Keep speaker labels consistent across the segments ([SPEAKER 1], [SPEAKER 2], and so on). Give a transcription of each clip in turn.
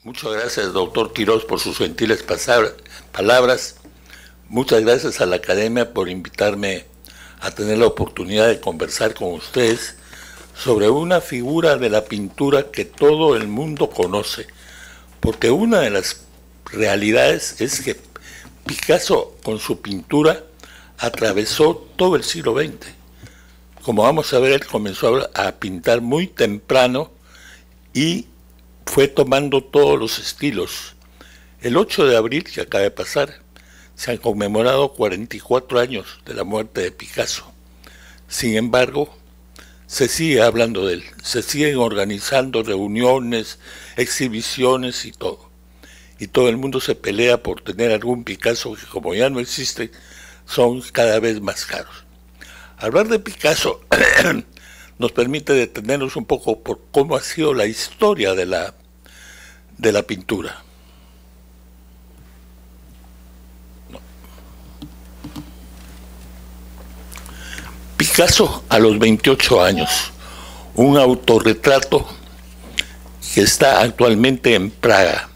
[SPEAKER 1] Muchas gracias, doctor Quirós, por sus gentiles palabras. Muchas gracias a la Academia por invitarme a tener la oportunidad de conversar con ustedes sobre una figura de la pintura que todo el mundo conoce, porque una de las realidades es que Picasso, con su pintura, atravesó todo el siglo XX. Como vamos a ver, él comenzó a pintar muy temprano y fue tomando todos los estilos. El 8 de abril, que acaba de pasar, se han conmemorado 44 años de la muerte de Picasso. Sin embargo, se sigue hablando de él, se siguen organizando reuniones, exhibiciones y todo. Y todo el mundo se pelea por tener algún Picasso que, como ya no existe, son cada vez más caros. Hablar de Picasso nos permite detenernos un poco por cómo ha sido la historia de la pintura. Picasso a los 28 años, un autorretrato que está actualmente en Praga.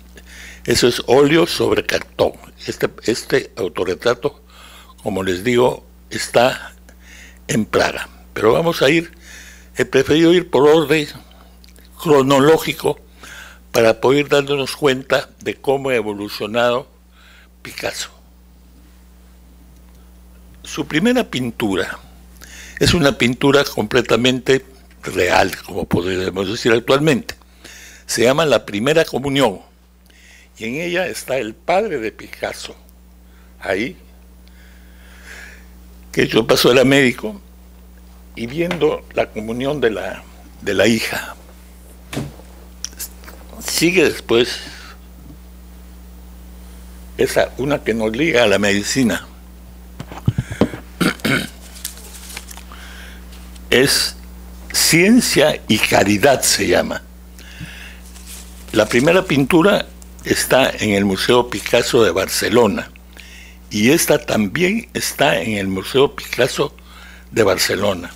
[SPEAKER 1] Eso es óleo sobre cartón. Este autorretrato, como les digo, está en Praga. Pero vamos a ir, he preferido ir por orden cronológico para poder darnos cuenta de cómo ha evolucionado Picasso. Su primera pintura es una pintura completamente real, como podríamos decir actualmente. Se llama La Primera Comunión, y en ella está el padre de Picasso, ahí, que yo paso era médico, y viendo la comunión de la hija. Sigue después una que nos liga a la medicina. Es Ciencia y Caridad, se llama. La primera pintura está en el Museo Picasso de Barcelona, y esta también está en el Museo Picasso de Barcelona.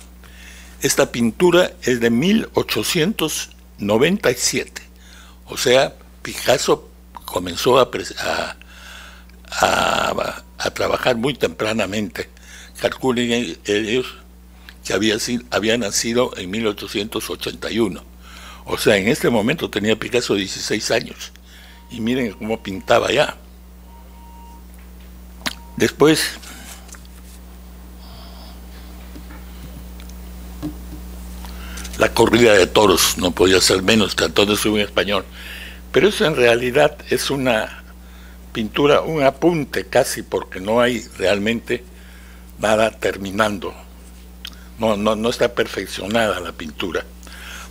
[SPEAKER 1] Esta pintura es de 1897, o sea, Picasso comenzó a trabajar muy tempranamente. Calculen ellos que había nacido en 1881, o sea, en este momento tenía Picasso 16 años, y miren cómo pintaba ya. Después, la corrida de toros, no podía ser menos, tratando de ser un español, pero eso en realidad es una pintura, un apunte casi, porque no hay realmente nada terminando. No está perfeccionada la pintura,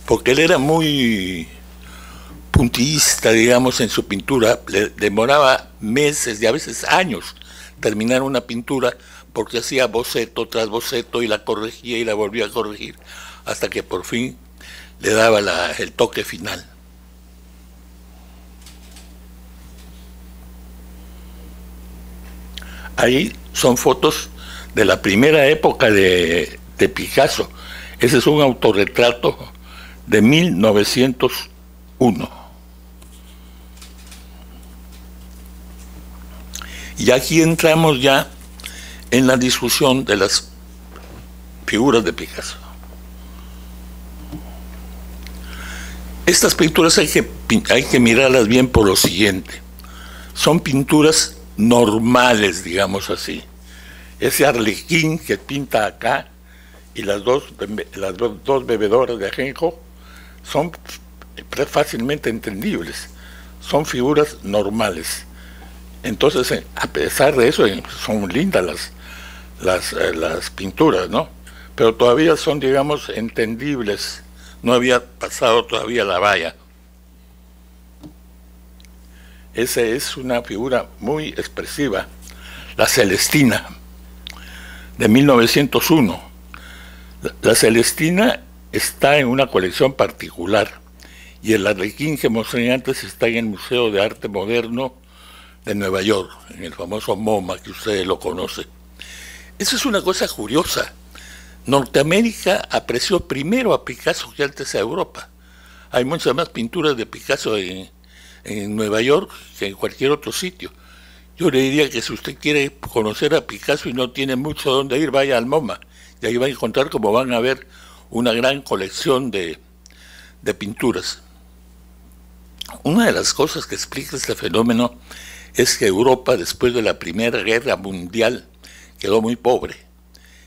[SPEAKER 1] porque él era muy puntillista, digamos, en su pintura. Le demoraba meses y a veces años terminar una pintura, porque hacía boceto tras boceto y la corregía y la volvía a corregir, hasta que por fin le daba el toque final. Ahí son fotos de la primera época de Picasso. Ese es un autorretrato de 1901. Y aquí entramos ya en la discusión de las figuras de Picasso. Estas pinturas hay que mirarlas bien por lo siguiente. Son pinturas normales, digamos así. Ese arlequín que pinta acá y las dos bebedoras de ajenjo son fácilmente entendibles, son figuras normales. Entonces, a pesar de eso, son lindas las pinturas, ¿no? Pero todavía son, digamos, entendibles. No había pasado todavía la valla. Esa es una figura muy expresiva, la Celestina, de 1901. La Celestina está en una colección particular, y el arlequín que mostré antes está en el Museo de Arte Moderno de Nueva York, en el famoso MoMA, que ustedes lo conocen. Eso es una cosa curiosa. Norteamérica apreció primero a Picasso que antes a Europa. Hay muchas más pinturas de Picasso en en Nueva York que en cualquier otro sitio. Yo le diría que si usted quiere conocer a Picasso y no tiene mucho dónde ir, vaya al MoMA. Y ahí va a encontrar como van a ver una gran colección de pinturas. Una de las cosas que explica este fenómeno es que Europa, después de la Primera Guerra Mundial, quedó muy pobre.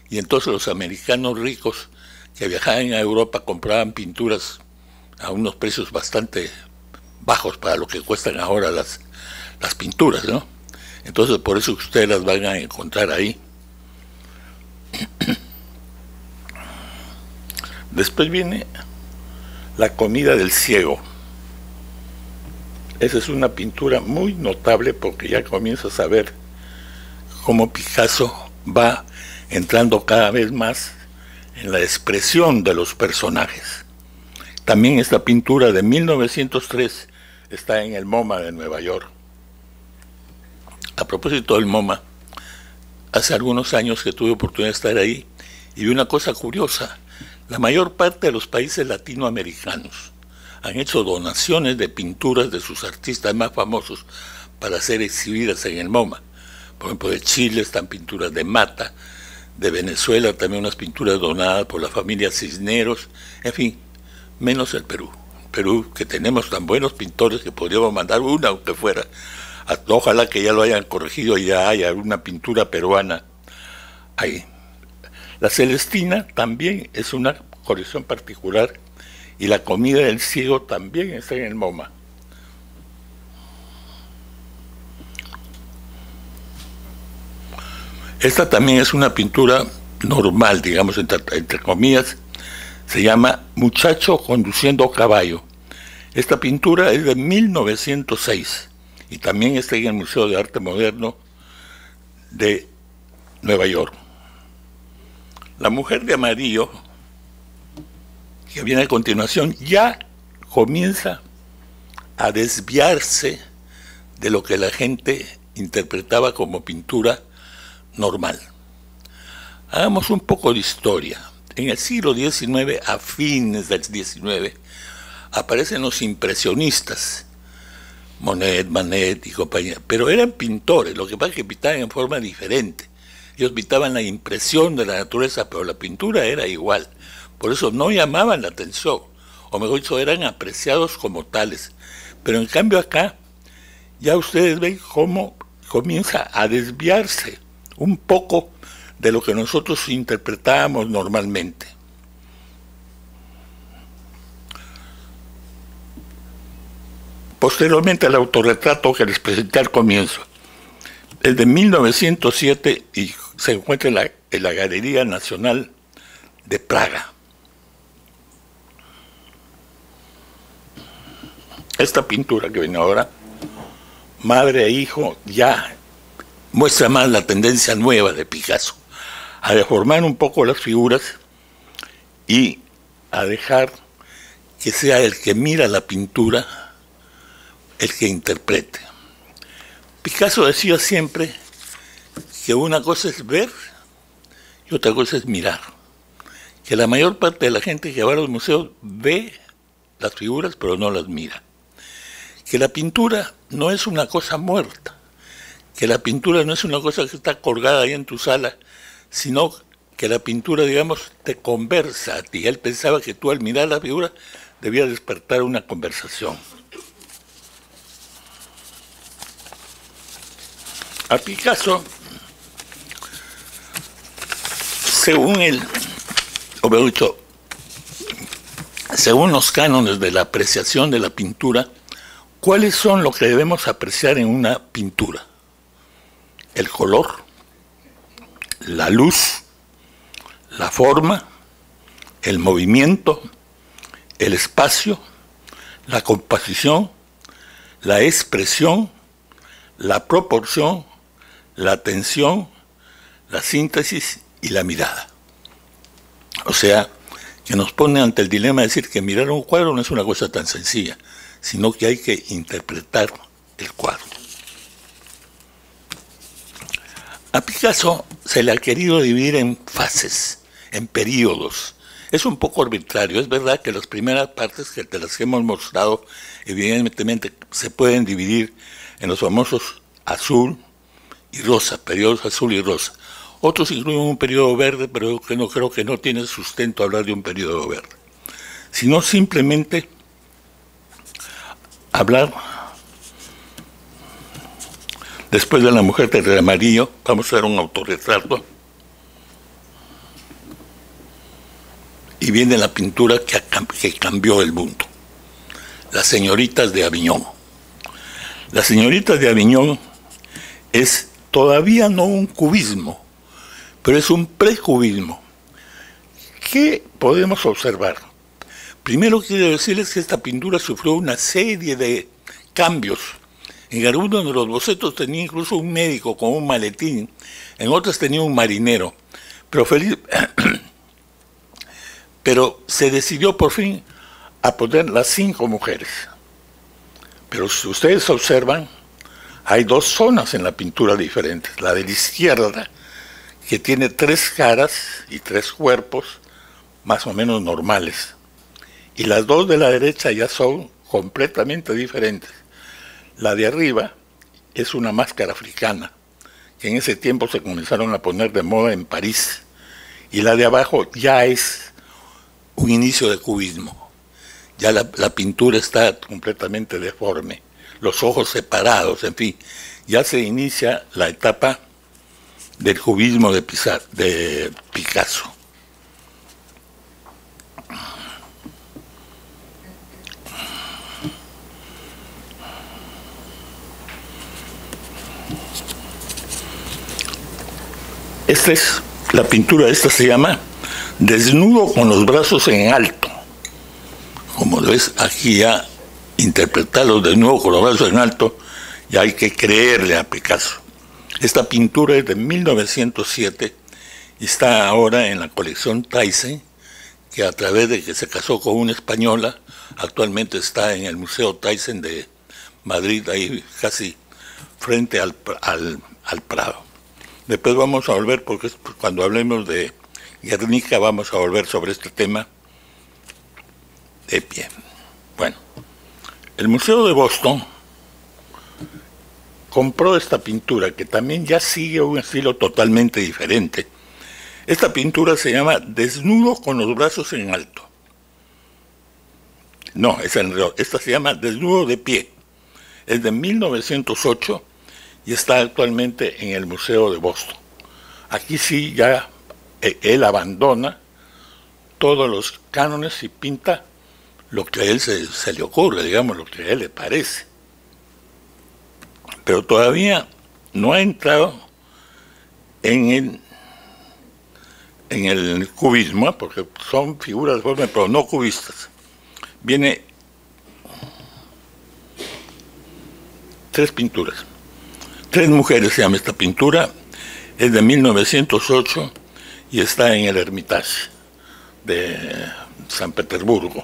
[SPEAKER 1] Y entonces los americanos ricos que viajaban a Europa compraban pinturas a unos precios bastante bajos para lo que cuestan ahora las pinturas, ¿no? Entonces por eso ustedes las van a encontrar ahí. Después viene La comida del ciego. Esa es una pintura muy notable porque ya comienzas a ver cómo Picasso va entrando cada vez más en la expresión de los personajes. También esta pintura de 1903 está en el MoMA de Nueva York. A propósito del MoMA, hace algunos años que tuve oportunidad de estar ahí y vi una cosa curiosa. La mayor parte de los países latinoamericanos han hecho donaciones de pinturas de sus artistas más famosos para ser exhibidas en el MoMA. Por ejemplo, de Chile están pinturas de Mata, de Venezuela también unas pinturas donadas por la familia Cisneros, en fin, menos el Perú. Perú, que tenemos tan buenos pintores que podríamos mandar una aunque fuera. Ojalá que ya lo hayan corregido y ya haya una pintura peruana ahí. La Celestina también es una colección particular y La comida del ciego también está en el MoMA. Esta también es una pintura normal, digamos, entre comillas, se llama Muchacho conduciendo caballo. Esta pintura es de 1906 y también está en el Museo de Arte Moderno de Nueva York. La mujer de amarillo, que viene a continuación, ya comienza a desviarse de lo que la gente interpretaba como pintura normal. Hagamos un poco de historia. En el siglo XIX, a fines del XIX, aparecen los impresionistas, Monet, Manet y compañía, pero eran pintores, lo que pasa es que pintaban en forma diferente. Ellos pintaban la impresión de la naturaleza, pero la pintura era igual. Por eso no llamaban la atención, o mejor dicho, eran apreciados como tales. Pero en cambio acá, ya ustedes ven cómo comienza a desviarse un poco de lo que nosotros interpretábamos normalmente. Posteriormente al autorretrato que les presenté al comienzo, es de 1907 y se encuentra en la Galería Nacional de Praga. Esta pintura que viene ahora, madre e hijo, ya muestra más la tendencia nueva de Picasso, a deformar un poco las figuras y a dejar que sea el que mira la pintura el que interprete. Picasso decía siempre que una cosa es ver y otra cosa es mirar. Que la mayor parte de la gente que va a los museos ve las figuras pero no las mira. Que la pintura no es una cosa muerta, que la pintura no es una cosa que está colgada ahí en tu sala, sino que la pintura, digamos, te conversa a ti. Él pensaba que tú al mirar la figura debías despertar una conversación. A Picasso, según él, o mejor dicho, según los cánones de la apreciación de la pintura, ¿cuáles son lo que debemos apreciar en una pintura? El color, la luz, la forma, el movimiento, el espacio, la composición, la expresión, la proporción, la atención, la síntesis y la mirada. O sea, que nos pone ante el dilema de decir que mirar un cuadro no es una cosa tan sencilla, sino que hay que interpretar el cuadro. A Picasso se le ha querido dividir en fases, en periodos. Es un poco arbitrario. Es verdad que las primeras partes de las que hemos mostrado, evidentemente se pueden dividir en los famosos azul y rosa, periodos azul y rosa. Otros incluyen un periodo verde, pero que no creo que no tiene sustento hablar de un periodo verde, sino simplemente hablar después de la mujer de amarillo. Vamos a ver un autorretrato. Y viene la pintura que cambió el mundo. Las señoritas de Aviñón. Las señoritas de Aviñón es todavía no un cubismo, pero es un precubismo. ¿Qué podemos observar? Primero quiero decirles que esta pintura sufrió una serie de cambios. En algunos de los bocetos tenía incluso un médico con un maletín, en otros tenía un marinero, pero se decidió por fin a poner las 5 mujeres. Pero si ustedes observan, hay 2 zonas en la pintura diferentes. La de la izquierda, que tiene 3 caras y 3 cuerpos más o menos normales. Y las 2 de la derecha ya son completamente diferentes. La de arriba es una máscara africana, que en ese tiempo se comenzaron a poner de moda en París. Y la de abajo ya es un inicio de cubismo. Ya la pintura está completamente deforme, los ojos separados, en fin. Ya se inicia la etapa del cubismo de Picasso. Esta es la pintura, esta se llama Desnudo con los brazos en alto. Como lo ves, aquí ya interpretarlo de nuevo con los brazos en alto, ya hay que creerle a Picasso. Esta pintura es de 1907 y está ahora en la colección Thyssen, que a través de que se casó con una española, actualmente está en el Museo Thyssen de Madrid, ahí casi frente al Prado. Después vamos a volver, porque cuando hablemos de Guernica vamos a volver sobre este tema de pie. Bueno, el Museo de Boston compró esta pintura, que también ya sigue un estilo totalmente diferente. Esta pintura se llama Desnudo con los brazos en alto. No, esta se llama Desnudo de pie. Es de 1908 y está actualmente en el Museo de Boston. Aquí sí ya él abandona todos los cánones y pinta lo que a él se le ocurre, digamos, lo que a él le parece. Pero todavía no ha entrado en el cubismo, porque son figuras deformes, pero no cubistas. Viene 3 pinturas. 3 mujeres se llama esta pintura, es de 1908 y está en el Hermitage de San Petersburgo.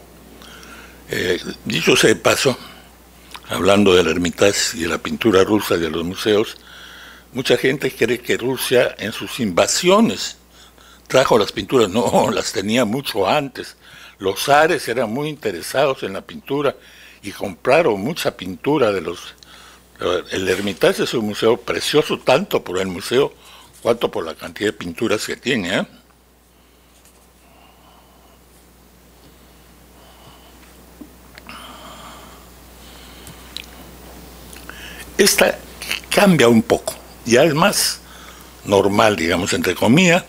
[SPEAKER 1] Dicho sea de paso, hablando del Hermitage y de la pintura rusa y de los museos, mucha gente cree que Rusia en sus invasiones trajo las pinturas. No, las tenía mucho antes. Los zares eran muy interesados en la pintura y compraron mucha pintura de los... El Hermitage es un museo precioso, tanto por el museo cuanto por la cantidad de pinturas que tiene, ¿eh? Esta cambia un poco, ya es más normal, digamos, entre comillas.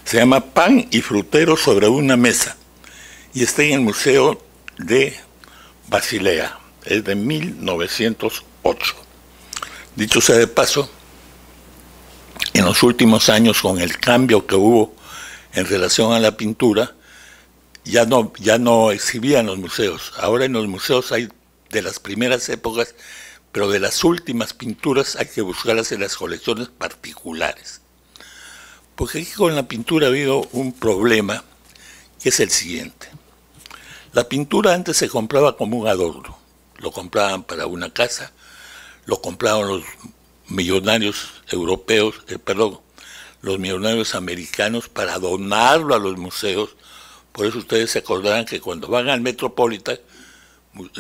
[SPEAKER 1] Se llama Pan y frutero sobre una mesa y está en el Museo de Basilea, es de 1908. Dicho sea de paso, en los últimos años, con el cambio que hubo en relación a la pintura, ya no exhibían los museos. Ahora en los museos hay de las primeras épocas, pero de las últimas pinturas hay que buscarlas en las colecciones particulares. Porque aquí con la pintura ha habido un problema, que es el siguiente. La pintura antes se compraba como un adorno. Lo compraban para una casa, lo compraban los millonarios europeos, los millonarios americanos para donarlo a los museos, Por eso ustedes se acordarán que cuando van al Metropolitan,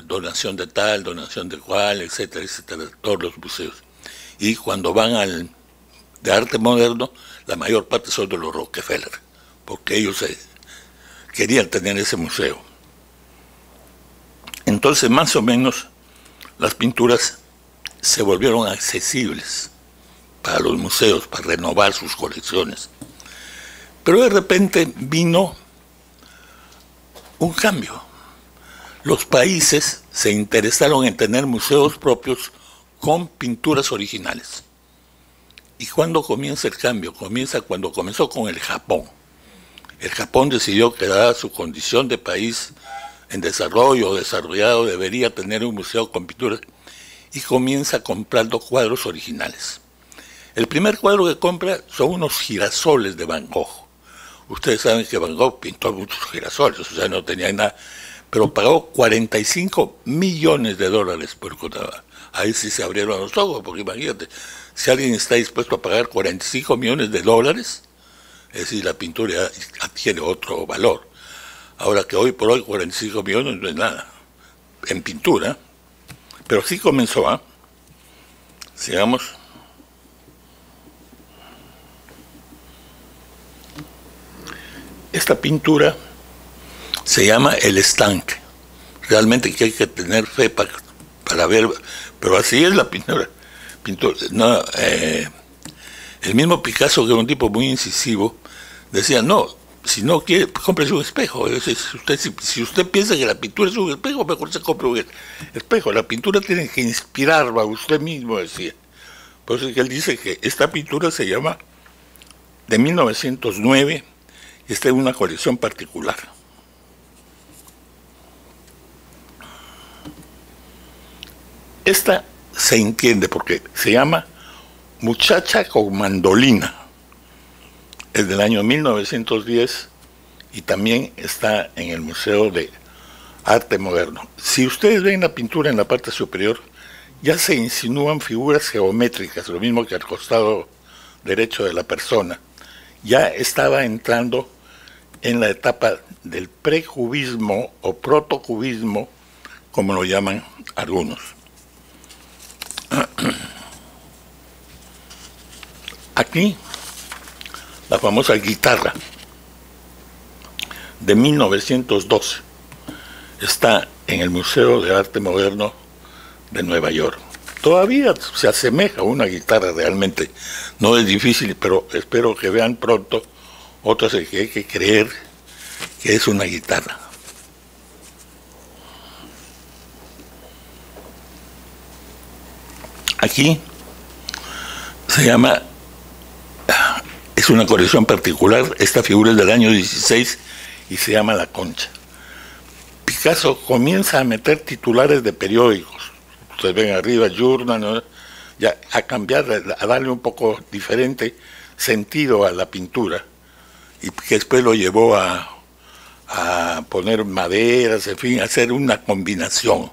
[SPEAKER 1] donación de tal, donación de cual, etcétera, etcétera, todos los museos. Y cuando van al de arte moderno, la mayor parte son de los Rockefeller, porque ellos querían tener ese museo. Entonces, más o menos, las pinturas se volvieron accesibles para los museos, para renovar sus colecciones. Pero de repente vino un cambio. Los países se interesaron en tener museos propios con pinturas originales. ¿Y cuándo comienza el cambio? Comienza cuando comenzó con el Japón. El Japón decidió que dada su condición de país en desarrollo o desarrollado debería tener un museo con pinturas y comienza comprando cuadros originales. El primer cuadro que compra son unos girasoles de Van Gogh. Ustedes saben que Van Gogh pintó muchos girasoles, o sea, no tenía nada, pero pagó 45 millones de dólares por cada. Ahí sí se abrieron los ojos, porque imagínate, si alguien está dispuesto a pagar 45 millones de dólares, es decir, la pintura ya adquiere otro valor. Ahora que hoy por hoy 45 millones no es nada en pintura, pero sí comenzó, ¿eh? Sigamos. Esta pintura se llama El Estanque. Realmente que hay que tener fe para ver, pero así es la pintura. No, el mismo Picasso, que era un tipo muy incisivo, decía, no, si no quiere, cómprese un espejo. Si usted piensa que la pintura es un espejo, mejor se compre un espejo. La pintura tiene que inspirarlo a usted mismo, decía. Por eso es que él dice que esta pintura se llama de 1909 y está en una colección particular. Esta se entiende porque se llama Muchacha con mandolina. Es del año 1910 y también está en el Museo de Arte Moderno. Si ustedes ven la pintura en la parte superior, ya se insinúan figuras geométricas, lo mismo que al costado derecho de la persona. Ya estaba entrando en la etapa del precubismo o protocubismo, como lo llaman algunos. Aquí, la famosa guitarra de 1912 está en el Museo de Arte Moderno de Nueva York. Todavía se asemeja a una guitarra realmente, no es difícil, pero espero que vean pronto otras que hay que creer que es una guitarra. Aquí se llama, es una colección particular, esta figura es del año 16 y se llama La Concha. Picasso comienza a meter titulares de periódicos, ustedes ven arriba, Journal, ¿no? Ya a cambiar, a darle un poco diferente sentido a la pintura, y que después lo llevó a poner maderas, en fin, a hacer una combinación.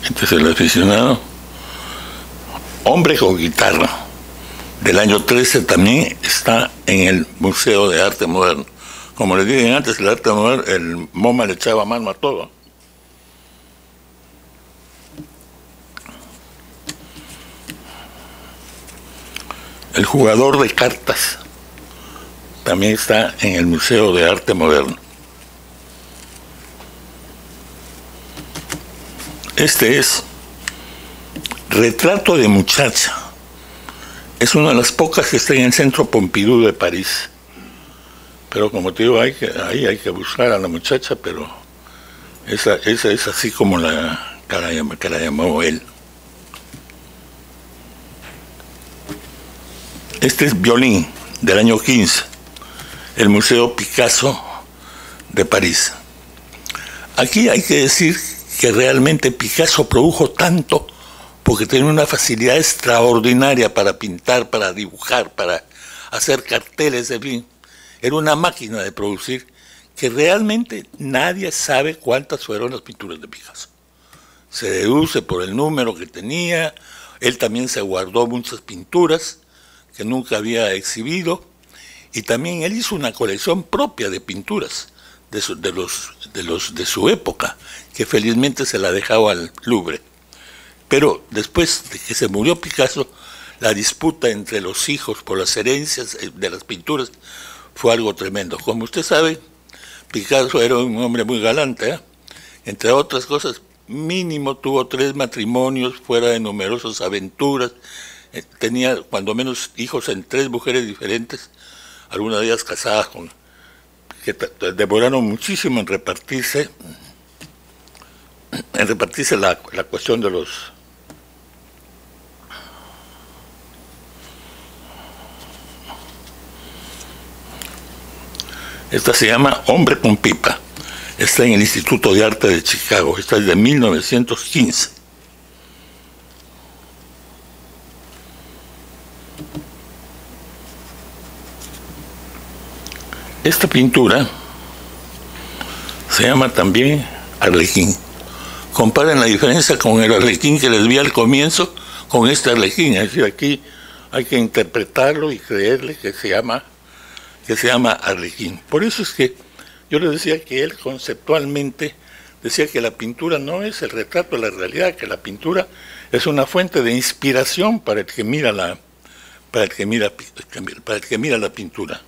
[SPEAKER 1] Este es el aficionado. Hombre con guitarra, del año 13, también está en el Museo de Arte Moderno. Como les dije antes, el arte moderno, el MoMA le echaba mano a todo. El jugador de cartas también está en el Museo de Arte Moderno. Este es Retrato de muchacha. Es una de las pocas que está en el Centro Pompidou de París. Pero como te digo, ahí hay que buscar a la muchacha, pero esa es así como que la llamó él. Este es Violín, del año 15, el Museo Picasso de París. Aquí hay que decir que realmente Picasso produjo tanto porque tenía una facilidad extraordinaria para pintar, para dibujar, para hacer carteles, en fin. Era una máquina de producir que realmente nadie sabe cuántas fueron las pinturas de Picasso. Se deduce por el número que tenía. Él también se guardó muchas pinturas que nunca había exhibido, y también él hizo una colección propia de pinturas de su época, que felizmente se la dejaba al Louvre. Pero después de que se murió Picasso, la disputa entre los hijos por las herencias de las pinturas fue algo tremendo. Como usted sabe, Picasso era un hombre muy galante, ¿eh? Entre otras cosas, mínimo tuvo 3 matrimonios fuera de numerosas aventuras. Tenía cuando menos hijos en 3 mujeres diferentes, algunas de ellas casadas con que demoraron muchísimo en repartirse la cuestión de los... Esta se llama Hombre con pipa. Está en el Instituto de Arte de Chicago. Esta es de 1915. Esta pintura se llama también Arlequín. Comparen la diferencia con el Arlequín que les vi al comienzo con este Arlequín. Es decir, aquí hay que interpretarlo y creerle que se llama Arlequín. Por eso es que yo les decía que él conceptualmente decía que la pintura no es el retrato de la realidad, que la pintura es una fuente de inspiración para el que mira la pintura.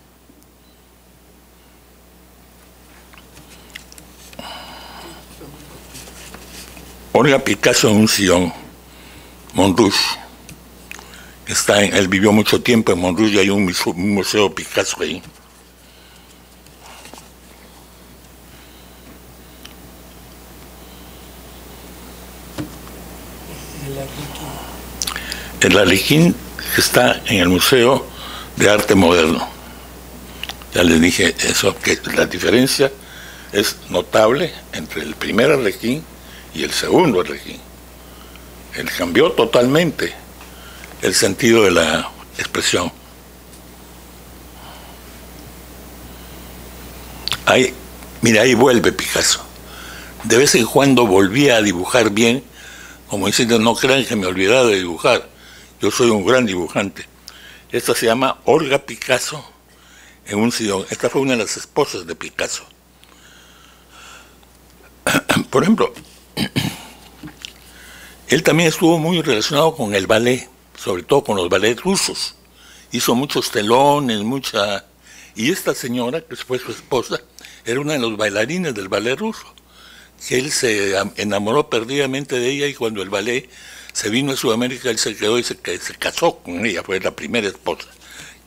[SPEAKER 1] Olga Picasso en un sillón, Montrouge. Él vivió mucho tiempo en Montrouge y hay un museo Picasso ahí. El Arlequín está en el Museo de Arte Moderno. Ya les dije eso, que la diferencia es notable entre el primer Arlequín y el segundo Arlequín. Él cambió totalmente el sentido de la expresión. Mira, ahí vuelve Picasso. De vez en cuando volvía a dibujar bien, como diciendo, no crean que me he olvidado de dibujar, yo soy un gran dibujante. Esta se llama Olga Picasso en un sillón. Esta fue una de las esposas de Picasso. Por ejemplo, él también estuvo muy relacionado con el ballet, sobre todo con los ballets rusos. Hizo muchos telones, y esta señora, que fue su esposa, era una de los bailarines del ballet ruso, que él se enamoró perdidamente de ella, y cuando el ballet se vino a Sudamérica, él se quedó y se casó con ella. Fue la primera esposa,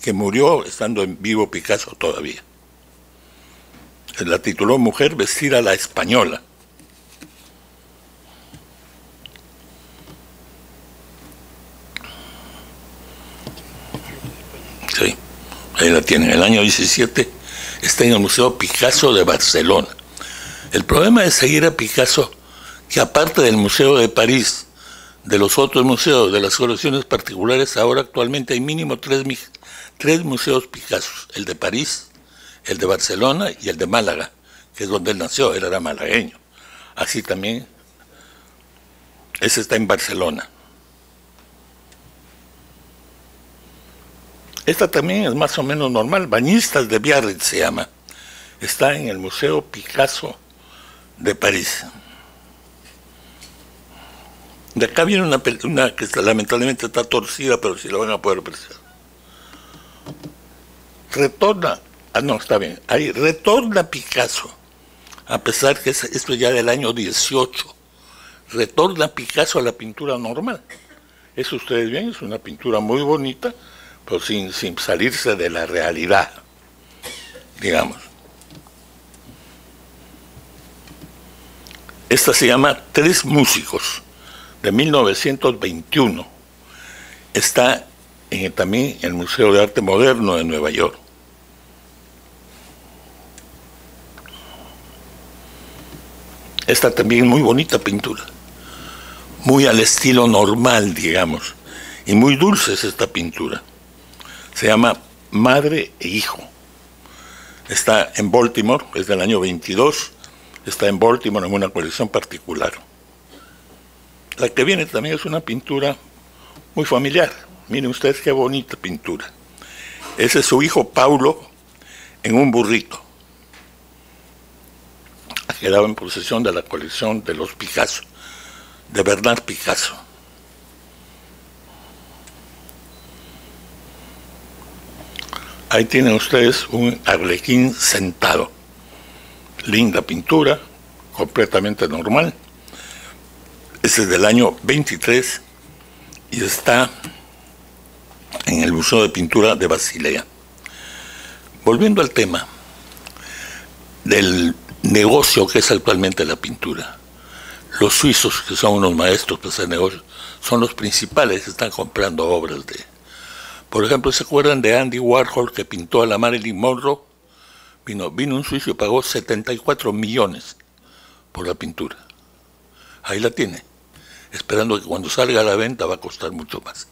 [SPEAKER 1] que murió estando en vivo Picasso todavía. Se la tituló Mujer vestida a la española. Sí, ahí la tienen. El año 17 está en el Museo Picasso de Barcelona. El problema de seguir a Picasso, que aparte del Museo de París, de los otros museos, de las colecciones particulares, ahora actualmente hay mínimo 3 museos Picasso: el de París, el de Barcelona y el de Málaga, que es donde él nació. Él era malagueño. Así también, ese está en Barcelona. Esta también es más o menos normal, Bañistas de Biarritz se llama. Está en el Museo Picasso de París. De acá viene una que lamentablemente está torcida, pero sí la van a poder apreciar. Está bien. Ahí retorna Picasso, a pesar que esto ya del año 18. Retorna Picasso a la pintura normal. Eso ustedes ven, es una pintura muy bonita, pero sin salirse de la realidad, digamos. Esta se llama Tres músicos, de 1921. Está también en el Museo de Arte Moderno de Nueva York. Esta también muy bonita pintura, muy al estilo normal, digamos, y muy dulce es esta pintura. Se llama Madre e Hijo. Está en Baltimore, es del año 22, está en Baltimore en una colección particular. La que viene también es una pintura muy familiar. Miren ustedes qué bonita pintura. Ese es su hijo Paulo en un burrito. Ha quedado en posesión de la colección de los Picasso, de Bernard Picasso. Ahí tienen ustedes un arlequín sentado. Linda pintura, completamente normal. Ese es del año 23 y está en el Museo de Pintura de Basilea. Volviendo al tema del negocio que es actualmente la pintura. Los suizos, que son unos maestros para hacer negocios, son los principales que están comprando obras de... Por ejemplo, ¿se acuerdan de Andy Warhol, que pintó a la Marilyn Monroe? Vino un suizo y pagó 74 millones por la pintura. Ahí la tiene, esperando que cuando salga a la venta va a costar mucho más.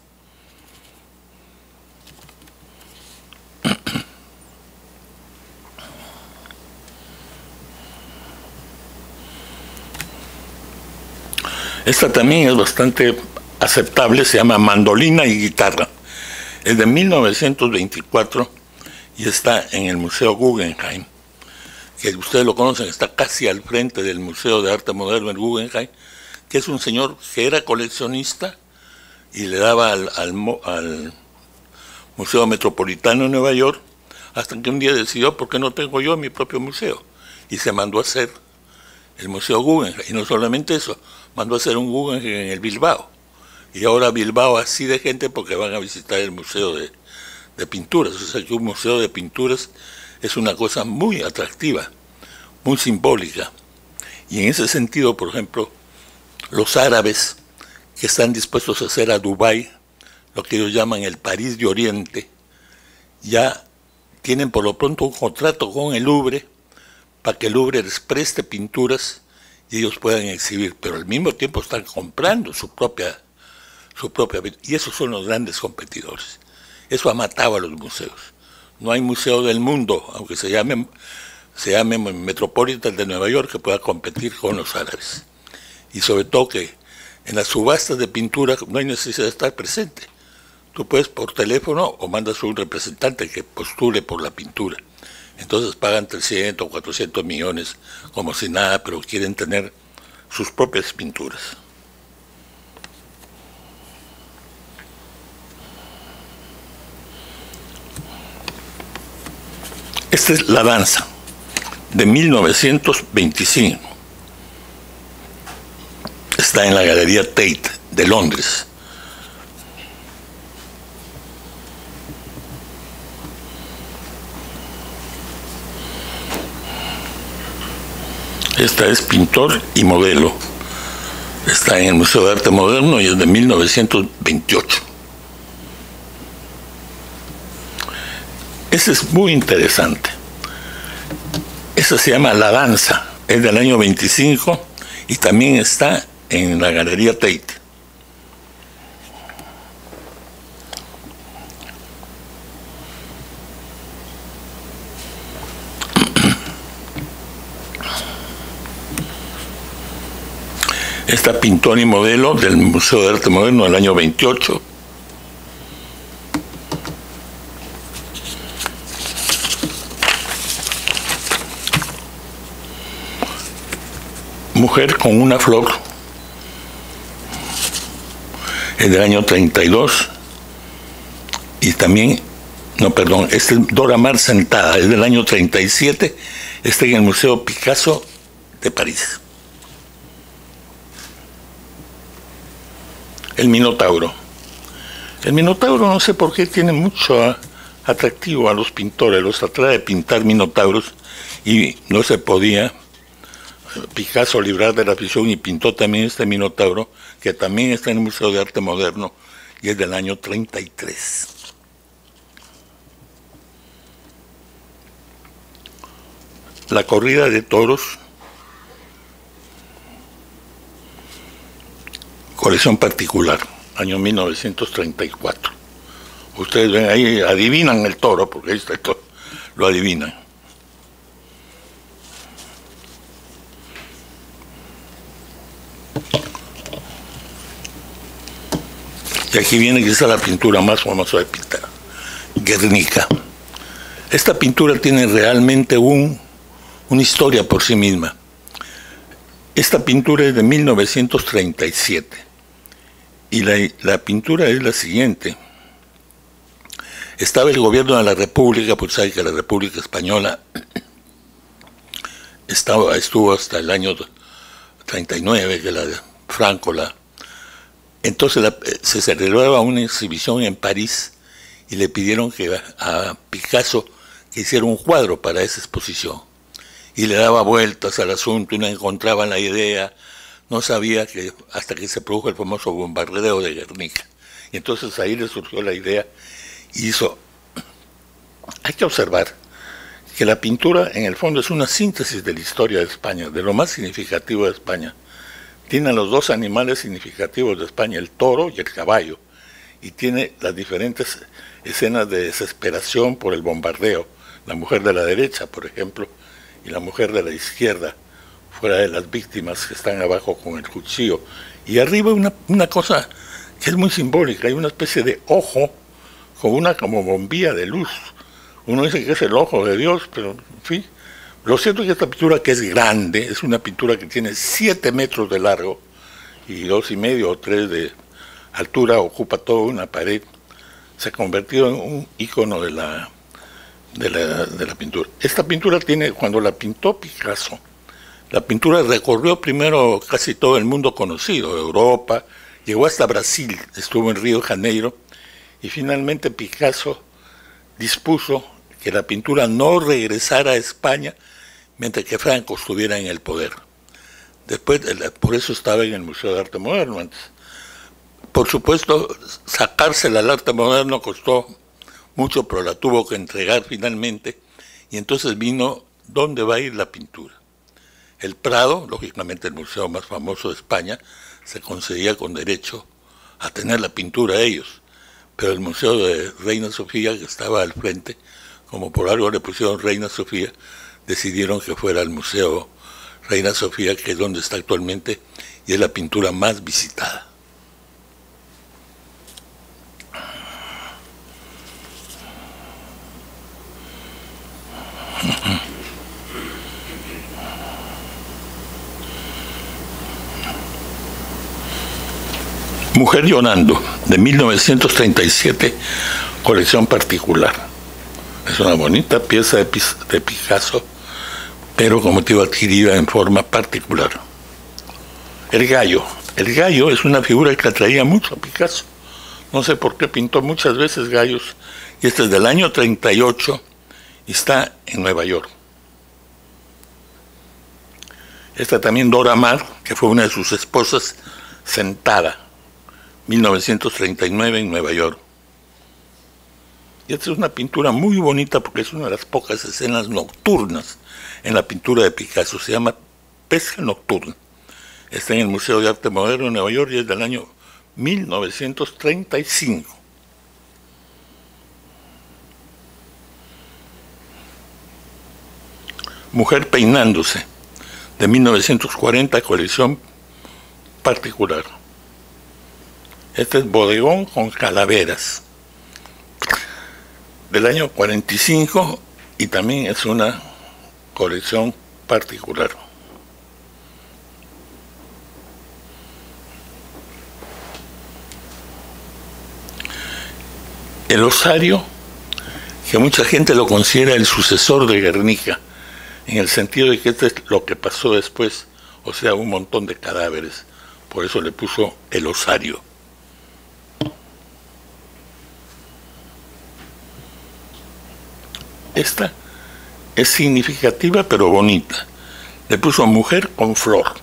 [SPEAKER 1] Esta también es bastante aceptable, se llama Mandolina y Guitarra. Es de 1924 y está en el Museo Guggenheim, que ustedes lo conocen, está casi al frente del Museo de Arte Moderno en Guggenheim, que es un señor que era coleccionista y le daba al Museo Metropolitano de Nueva York, hasta que un día decidió, ¿por qué no tengo yo mi propio museo? Y se mandó a hacer el Museo Guggenheim. Y no solamente eso, mandó a hacer un Guggenheim en el Bilbao. Y ahora Bilbao así de gente porque van a visitar el Museo de Pinturas. O sea que un museo de pinturas es una cosa muy atractiva, muy simbólica. Y en ese sentido, por ejemplo, los árabes que están dispuestos a hacer a Dubái, lo que ellos llaman el París de Oriente, ya tienen por lo pronto un contrato con el Louvre para que el Louvre les preste pinturas y ellos puedan exhibir, pero al mismo tiempo están comprando su propia, y esos son los grandes competidores. Eso ha matado a los museos. No hay museo del mundo, aunque se llame Metropolitan de Nueva York, que pueda competir con los árabes. Y sobre todo que en las subastas de pintura no hay necesidad de estar presente. Tú puedes por teléfono o mandas a un representante que postule por la pintura. Entonces pagan 300 o 400 millones como si nada, pero quieren tener sus propias pinturas. Esta es La danza, de 1925. Está en la Galería Tate de Londres. Esta es pintor y modelo. Está en el Museo de Arte Moderno y es de 1928. Este es muy interesante. Esta se llama La danza. Es del año 25 y también está en la Galería Tate. Esta pintor y modelo del Museo de Arte Moderno del año 28. Mujer con una flor. Es del año 32. Y también, no, perdón, este es Dora Maar sentada, es del año 37. Está en el Museo Picasso de París. El Minotauro. El Minotauro no sé por qué tiene mucho atractivo a los pintores, los atrae a pintar minotauros y no se podía Picasso librar de la afición y pintó también este Minotauro, que también está en el Museo de Arte Moderno y es del año 33. La corrida de toros, colección particular, año 1934. Ustedes ven ahí, adivinan el toro, porque ahí está el toro, lo adivinan. Y aquí viene quizá la pintura más famosa de pintar, Guernica. Esta pintura tiene realmente una historia por sí misma. Esta pintura es de 1937 y la pintura es la siguiente. Estaba el gobierno de la República, pues sabe que la República Española estuvo hasta el año 39, que la de Franco entonces se celebraba una exhibición en París y le pidieron a Picasso que hiciera un cuadro para esa exposición. Y le daba vueltas al asunto y no encontraba la idea, no sabía hasta que se produjo el famoso bombardeo de Guernica. Y entonces ahí le surgió la idea y hizo. Hay que observar que la pintura en el fondo es una síntesis de la historia de España, de lo más significativo de España. Tiene a los dos animales significativos de España, el toro y el caballo, y tiene las diferentes escenas de desesperación por el bombardeo, la mujer de la derecha, por ejemplo, y la mujer de la izquierda, fuera de las víctimas que están abajo con el cuchillo. Y arriba una cosa que es muy simbólica, hay una especie de ojo con una como bombilla de luz. Uno dice que es el ojo de Dios, pero en fin. Lo cierto es que esta pintura, que es grande, es una pintura que tiene 7 metros de largo y 2,5 o 3 de altura, ocupa toda una pared, se ha convertido en un ícono de la pintura. Esta pintura cuando la pintó Picasso, la pintura recorrió primero casi todo el mundo conocido, Europa, llegó hasta Brasil, estuvo en Río de Janeiro, y finalmente Picasso dispuso que la pintura no regresara a España mientras que Franco estuviera en el poder. Después, por eso estaba en el Museo de Arte Moderno antes. Por supuesto, sacársela al arte moderno costó mucho, pero la tuvo que entregar finalmente, y entonces vino dónde va a ir la pintura. El Prado, lógicamente el museo más famoso de España, se concedía con derecho a tener la pintura de ellos, pero el Museo de Reina Sofía, que estaba al frente, como por algo le pusieron Reina Sofía, decidieron que fuera el Museo Reina Sofía, que es donde está actualmente, y es la pintura más visitada. Mujer llorando, de 1937, colección particular. Es una bonita pieza de Picasso, pero como te digo, adquirida en forma particular. El gallo. El gallo es una figura que atraía mucho a Picasso. No sé por qué pintó muchas veces gallos. Y este es del año 38 y está en Nueva York. Esta también Dora Maar, que fue una de sus esposas, sentada, 1939 en Nueva York. Y esta es una pintura muy bonita porque es una de las pocas escenas nocturnas en la pintura de Picasso. Se llama Pesca Nocturna. Está en el Museo de Arte Moderno de Nueva York y es del año 1935. Mujer peinándose, de 1940, colección particular. Este es Bodegón con calaveras, del año 45, y también es una colección particular. El osario, que mucha gente lo considera el sucesor de Guernica, en el sentido de que este es lo que pasó después, o sea, un montón de cadáveres, por eso le puso el osario. Esta es significativa pero bonita. Le puso Mujer con Flor.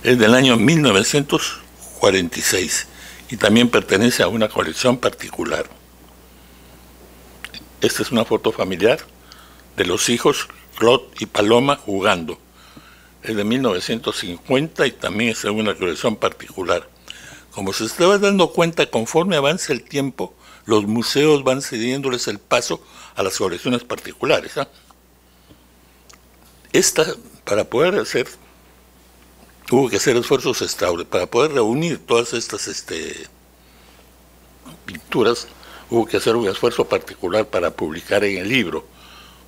[SPEAKER 1] Es del año 1946 y también pertenece a una colección particular. Esta es una foto familiar de los hijos Claude y Paloma jugando. Es de 1950 y también es una colección particular. Como se estaba dando cuenta, conforme avanza el tiempo, los museos van cediéndoles el paso a las colecciones particulares. Esta, para poder hacer, hubo que hacer esfuerzos extraordinarios, para poder reunir todas estas pinturas, hubo que hacer un esfuerzo particular para publicar en el libro,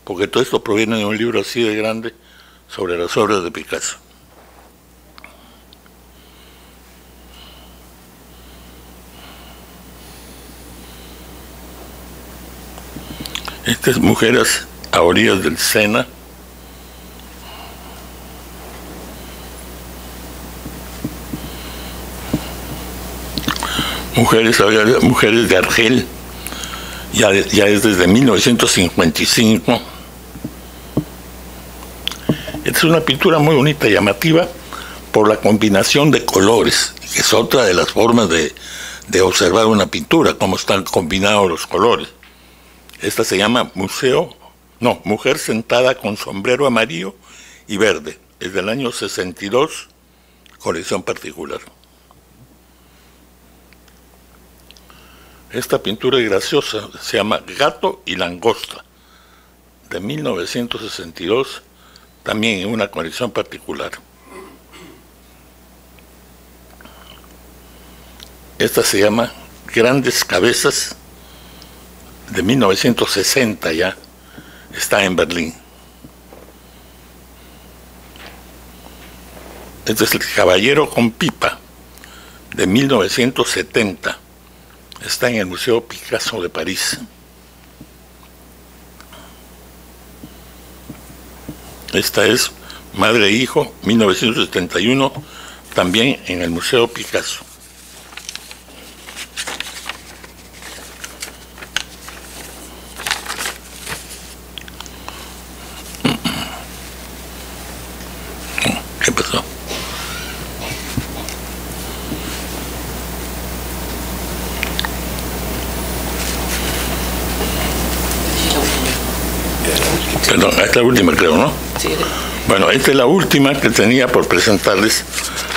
[SPEAKER 1] porque todo esto proviene de un libro así de grande sobre las obras de Picasso. Estas mujeres a orillas del Sena. Mujeres de Argel, ya es desde 1955. Esta es una pintura muy bonita, llamativa, por la combinación de colores, que es otra de las formas de observar una pintura, cómo están combinados los colores. Esta se llama Mujer sentada con sombrero amarillo y verde. Es del año 62, colección particular. Esta pintura es graciosa, se llama Gato y Langosta, de 1962, también en una colección particular. Esta se llama Grandes Cabezas, de 1960 ya, está en Berlín. Este es El Caballero con Pipa, de 1970. Está en el Museo Picasso de París. Esta es Madre e Hijo, 1971, también en el Museo Picasso. ¿Qué pasó? Perdón, esta es la última, creo, ¿no?
[SPEAKER 2] Sí.
[SPEAKER 1] Bueno, esta es la última que tenía por presentarles.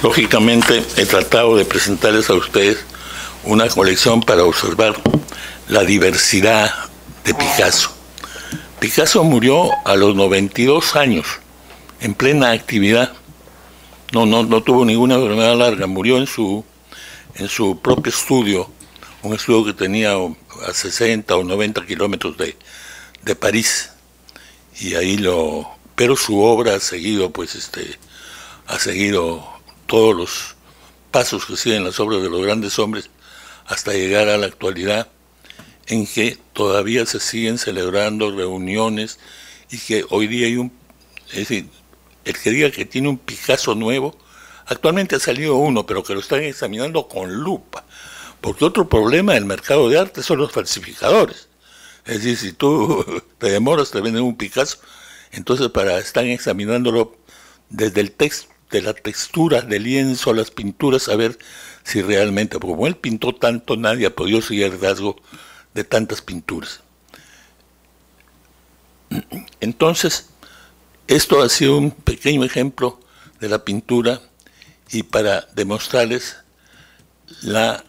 [SPEAKER 1] Lógicamente, he tratado de presentarles a ustedes una colección para observar la diversidad de Picasso. Picasso murió a los 92 años, en plena actividad. No tuvo ninguna enfermedad larga, murió en su propio estudio, un estudio que tenía a 60 o 90 kilómetros de París. Y ahí pero su obra ha seguido todos los pasos que siguen las obras de los grandes hombres hasta llegar a la actualidad, en que todavía se siguen celebrando reuniones y que hoy día es decir, el que diga que tiene un Picasso nuevo, actualmente ha salido uno, pero que lo están examinando con lupa, porque otro problema del mercado de arte son los falsificadores. Es decir, si tú te demoras, te venden un Picasso, entonces están examinándolo desde el texto, de la textura del lienzo, las pinturas, a ver si realmente, porque como él pintó tanto, nadie ha podido seguir el rasgo de tantas pinturas. Entonces, esto ha sido un pequeño ejemplo de la pintura y para demostrarles la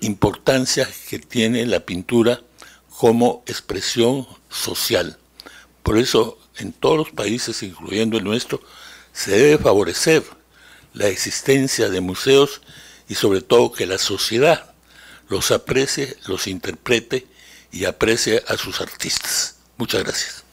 [SPEAKER 1] importancia que tiene la pintura como expresión social. Por eso, en todos los países, incluyendo el nuestro, se debe favorecer la existencia de museos y sobre todo que la sociedad los aprecie, los interprete y aprecie a sus artistas. Muchas gracias.